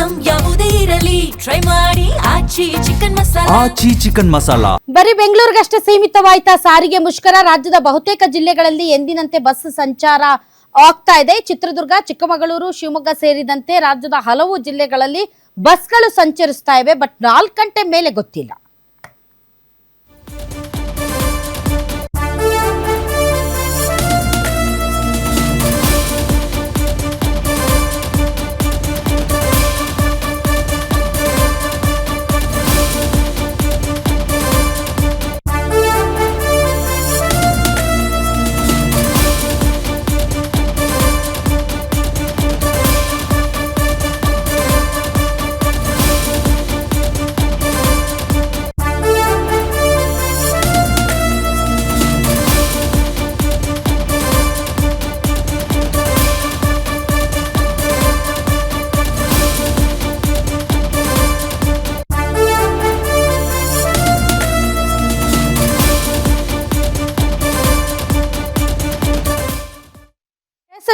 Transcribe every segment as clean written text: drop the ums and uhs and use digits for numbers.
Item ಯಾವುದೇ ಇರಲಿ try ಮಾಡಿ ಆಚಿ ಚಿಕನ್ ಮಸಾಲಾ. ಬರೀ ಬೆಂಗಳೂರಿಗಷ್ಟೇ ಸೀಮಿತವಾಯ್ತಾ ಸಾರಿಗೆ ಮುಷ್ಕರ? ರಾಜ್ಯದ ಬಹುತೇಕ ಜಿಲ್ಲೆಗಳಲ್ಲಿ ಎಂದಿನಂತೆ ಬಸ್ ಸಂಚಾರ ಆಗ್ತಾ ಇದೆ. ಚಿತ್ರದುರ್ಗ, ಚಿಕ್ಕಮಗಳೂರು, ಶಿವಮೊಗ್ಗ ಸೇರಿದಂತೆ ರಾಜ್ಯದ ಹಲವು ಜಿಲ್ಲೆಗಳಲ್ಲಿ ಬಸ್ಗಳು ಸಂಚರಿಸ್ತಾ ಇವೆ. ಬಟ್ 4 ಗಂಟೆ ಮೇಲೆ ಗೊತ್ತಿಲ್ಲ.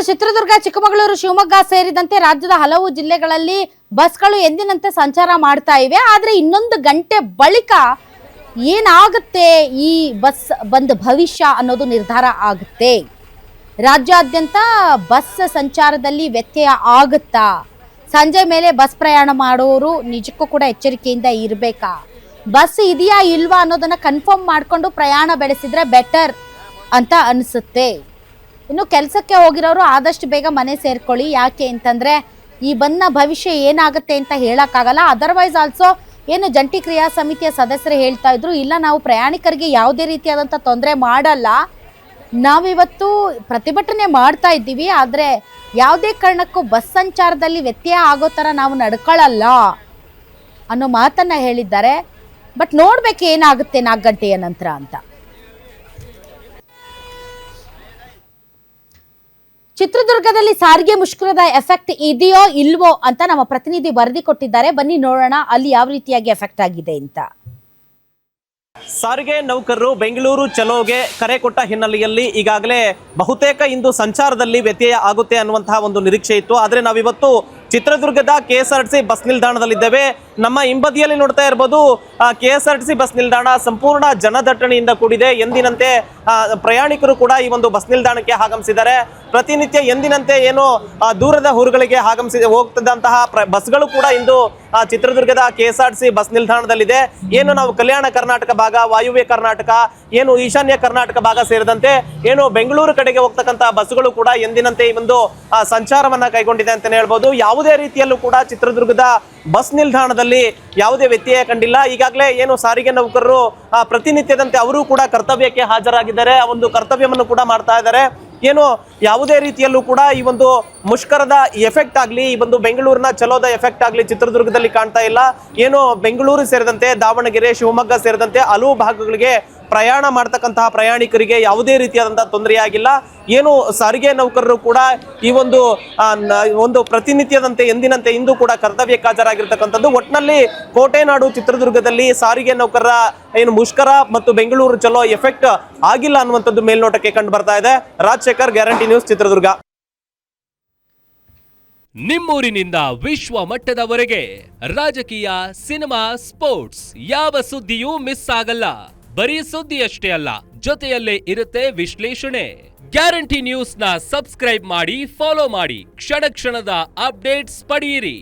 ಚಿತ್ರದುರ್ಗ, ಚಿಕ್ಕಮಗಳೂರು, ಶಿವಮೊಗ್ಗ ಸೇರಿದಂತೆ ರಾಜ್ಯದ ಹಲವು ಜಿಲ್ಲೆಗಳಲ್ಲಿ ಬಸ್ಗಳು ಎಂದಿನಂತೆ ಸಂಚಾರ ಮಾಡ್ತಾ ಇವೆ. ಆದ್ರೆ 1 ಗಂಟೆ ಬಳಿಕ ಏನಾಗುತ್ತೆ, ಈ ಬಸ್ ಬಂದ್ ಭವಿಷ್ಯ ಅನ್ನೋದು ನಿರ್ಧಾರ ಆಗುತ್ತೆ. ರಾಜ್ಯಾದ್ಯಂತ ಬಸ್ ಸಂಚಾರದಲ್ಲಿ ವ್ಯತ್ಯಯ ಆಗುತ್ತಾ? ಸಂಜೆ ಮೇಲೆ ಬಸ್ ಪ್ರಯಾಣ ಮಾಡೋರು ನಿಜಕ್ಕೂ ಕೂಡ ಎಚ್ಚರಿಕೆಯಿಂದ ಇರಬೇಕಾ? ಬಸ್ ಇದೆಯಾ ಇಲ್ವಾ ಅನ್ನೋದನ್ನ ಕನ್ಫರ್ಮ್ ಮಾಡ್ಕೊಂಡು ಪ್ರಯಾಣ ಬೆಳೆಸಿದ್ರೆ ಬೆಟರ್ ಅಂತ ಅನಿಸುತ್ತೆ. ಇನ್ನು ಕೆಲಸಕ್ಕೆ ಹೋಗಿರೋರು ಆದಷ್ಟು ಬೇಗ ಮನೆ ಸೇರ್ಕೊಳ್ಳಿ. ಯಾಕೆ ಅಂತಂದ್ರೆ ಈ ಬಂದ ಭವಿಷ್ಯ ಏನಾಗುತ್ತೆ ಅಂತ ಹೇಳಕ್ಕಾಗಲ್ಲ. ಅದರ್ವೈಸ್ ಆಲ್ಸೋ ಏನು ಜಂಟಿ ಕ್ರಿಯಾ ಸಮಿತಿಯ ಸದಸ್ಯರು ಹೇಳ್ತಾ ಇದ್ರು, ಇಲ್ಲ ನಾವು ಪ್ರಯಾಣಿಕರಿಗೆ ಯಾವುದೇ ರೀತಿಯಾದಂಥ ತೊಂದರೆ ಮಾಡಲ್ಲ, ನಾವಿವತ್ತು ಪ್ರತಿಭಟನೆ ಮಾಡ್ತಾ ಇದ್ದೀವಿ, ಆದರೆ ಯಾವುದೇ ಕಾರಣಕ್ಕೂ ಬಸ್ ಸಂಚಾರದಲ್ಲಿ ವ್ಯತ್ಯಯ ಆಗೋ ಥರ ನಾವು ನಡ್ಕೊಳ್ಳಲ್ಲ ಅನ್ನೋ ಮಾತನ್ನ ಹೇಳಿದ್ದಾರೆ. ಬಟ್ ನೋಡ್ಬೇಕು ಏನಾಗುತ್ತೆ 4 ಗಂಟೆಯ ನಂತರ ಅಂತ. ಚಿತ್ರದುರ್ಗದಲ್ಲಿ ಸಾರಿಗೆ ಮುಷ್ಕರದ ಎಫೆಕ್ಟ್ ಇದೆಯೋ ಇಲ್ವೋ ಅಂತ ನಮ್ಮ ಪ್ರತಿನಿಧಿ ವರದಿ ಕೊಟ್ಟಿದ್ದಾರೆ. ಬನ್ನಿ ನೋಡೋಣ ಅಲ್ಲಿ ಯಾವ ರೀತಿಯಾಗಿ ಎಫೆಕ್ಟ್ ಆಗಿದೆ ಅಂತ. ಸಾರಿಗೆ ನೌಕರರು ಬೆಂಗಳೂರು ಚಲೋಗೆ ಕರೆ ಕೊಟ್ಟ ಹಿನ್ನೆಲೆಯಲ್ಲಿ ಈಗಾಗಲೇ ಬಹುತೇಕ ಇಂದು ಸಂಚಾರದಲ್ಲಿ ವ್ಯತ್ಯಯ ಆಗುತ್ತೆ ಅನ್ನುವಂತಹ ಒಂದು ನಿರೀಕ್ಷೆ ಇತ್ತು. ಆದರೆ ನಾವಿವತ್ತು ಚಿತ್ರದುರ್ಗದ KSRTC ಬಸ್ ನಿಲ್ದಾಣದಲ್ಲಿದ್ದೇವೆ. ನಮ್ಮ ಹಿಂಬದಿಯಲ್ಲಿ ನೋಡ್ತಾ ಇರ್ಬೋದು, KSRTC ಬಸ್ ನಿಲ್ದಾಣ ಸಂಪೂರ್ಣ ಜನದಟ್ಟಣೆಯಿಂದ ಕೂಡಿದೆ. ಎಂದಿನಂತೆ ಪ್ರಯಾಣಿಕರು ಕೂಡ ಈ ಒಂದು ಬಸ್ ನಿಲ್ದಾಣಕ್ಕೆ ಆಗಮಿಸಿದ್ದಾರೆ. ಪ್ರತಿನಿತ್ಯ ಎಂದಿನಂತೆ ಏನು ದೂರದ ಊರುಗಳಿಗೆ ಹೋಗ್ತಿದ್ದಂತಹ ಬಸ್ಗಳು ಕೂಡ ಇಂದು ಚಿತ್ರದುರ್ಗದ KSRTC ಬಸ್ ನಿಲ್ದಾಣದಲ್ಲಿದೆ. ಏನು ನಾವು ಕಲ್ಯಾಣ ಕರ್ನಾಟಕ ಭಾಗ, ವಾಯುವ್ಯ ಕರ್ನಾಟಕ, ಏನು ಈಶಾನ್ಯ ಕರ್ನಾಟಕ ಭಾಗ ಸೇರಿದಂತೆ ಏನು ಬೆಂಗಳೂರು ಕಡೆಗೆ ಹೋಗ್ತಕ್ಕಂತಹ ಬಸ್ಗಳು ಕೂಡ ಎಂದಿನಂತೆ ಈ ಒಂದು ಸಂಚಾರವನ್ನ ಕೈಗೊಂಡಿದೆ ಅಂತಾನೆ ಹೇಳ್ಬೋದು. ಯಾವುದೇ ರೀತಿಯಲ್ಲೂ ಕೂಡ ಚಿತ್ರದುರ್ಗದ ಬಸ್ ನಿಲ್ದಾಣದಲ್ಲಿ ಯಾವುದೇ ವ್ಯತ್ಯಯ ಕಂಡಿಲ್ಲ. ಈಗಾಗಲೇ ಏನು ಸಾರಿಗೆ ನೌಕರರು ಪ್ರತಿನಿತ್ಯದಂತೆ ಅವರು ಕೂಡ ಕರ್ತವ್ಯಕ್ಕೆ ಹಾಜರಾಗಿದ್ದಾರೆ. ಆ ಒಂದು ಕರ್ತವ್ಯವನ್ನು ಕೂಡ ಮಾಡ್ತಾ ಇದ್ದಾರೆ. ಏನು ಯಾವುದೇ ರೀತಿಯಲ್ಲೂ ಕೂಡ ಈ ಒಂದು ಮುಷ್ಕರದ ಎಫೆಕ್ಟ್ ಆಗಲಿ, ಈ ಒಂದು ಬೆಂಗಳೂರಿನ ಚಲೋದ ಎಫೆಕ್ಟ್ ಆಗಲಿ ಚಿತ್ರದುರ್ಗದಲ್ಲಿ ಕಾಣ್ತಾ ಇಲ್ಲ. ಏನು ಬೆಂಗಳೂರು ಸೇರಿದಂತೆ ದಾವಣಗೆರೆ, ಶಿವಮೊಗ್ಗ ಸೇರಿದಂತೆ ಹಲವು ಭಾಗಗಳಿಗೆ ಪ್ರಯಾಣ ಮಾಡ್ತಕ್ಕಂತಹ ಪ್ರಯಾಣಿಕರಿಗೆ ಯಾವುದೇ ರೀತಿಯಾದಂತಹ ತೊಂದರೆ ಆಗಿಲ್ಲ. ಏನು ಸಾರಿಗೆ ನೌಕರರು ಕೂಡ ಈ ಒಂದು ಪ್ರತಿನಿತ್ಯದಂತೆ ಎಂದಿನಂತೆ ಇಂದು ಕೂಡ ಕರ್ತವ್ಯಕ್ಕೆ ಹಾಜರಾಗಿರ್ತಕ್ಕಂಥದ್ದು. ಒಟ್ಟಿನಲ್ಲಿ ಕೋಟೆನಾಡು ಚಿತ್ರದುರ್ಗದಲ್ಲಿ ಸಾರಿಗೆ ನೌಕರರ ಏನು ಮುಷ್ಕರ ಮತ್ತು ಬೆಂಗಳೂರು ಚಲೋ ಎಫೆಕ್ಟ್ ಆಗಿಲ್ಲ ಅನ್ನುವಂಥದ್ದು ಮೇಲ್ನೋಟಕ್ಕೆ ಕಂಡು ಬರ್ತಾ ಇದೆ. Rajashekar, guarantee news, Chitradurga. ನಿಮ್ಮೂರಿನಿಂದ ವಿಶ್ವ ಮಟ್ಟದವರೆಗೆ ರಾಜಕೀಯ, ಸಿನಿಮಾ, ಸ್ಪೋರ್ಟ್ಸ್ ಯಾವ ಸುದ್ದಿಯೂ ಮಿಸ್ ಆಗಲ್ಲ. ಬರೀ ಸುದ್ದಿಯಷ್ಟೇ ಅಲ್ಲ, ಜೊತೆಯಲ್ಲೇ ಇರುತ್ತೆ ವಿಶ್ಲೇಷಣೆ. ಗ್ಯಾರಂಟಿ ನ್ಯೂಸ್ ನ ಸಬ್ಸ್ಕ್ರೈಬ್ ಮಾಡಿ, ಫಾಲೋ ಮಾಡಿ, ಕ್ಷಣ ಕ್ಷಣದ ಅಪ್ಡೇಟ್ಸ್ ಪಡೆಯಿರಿ.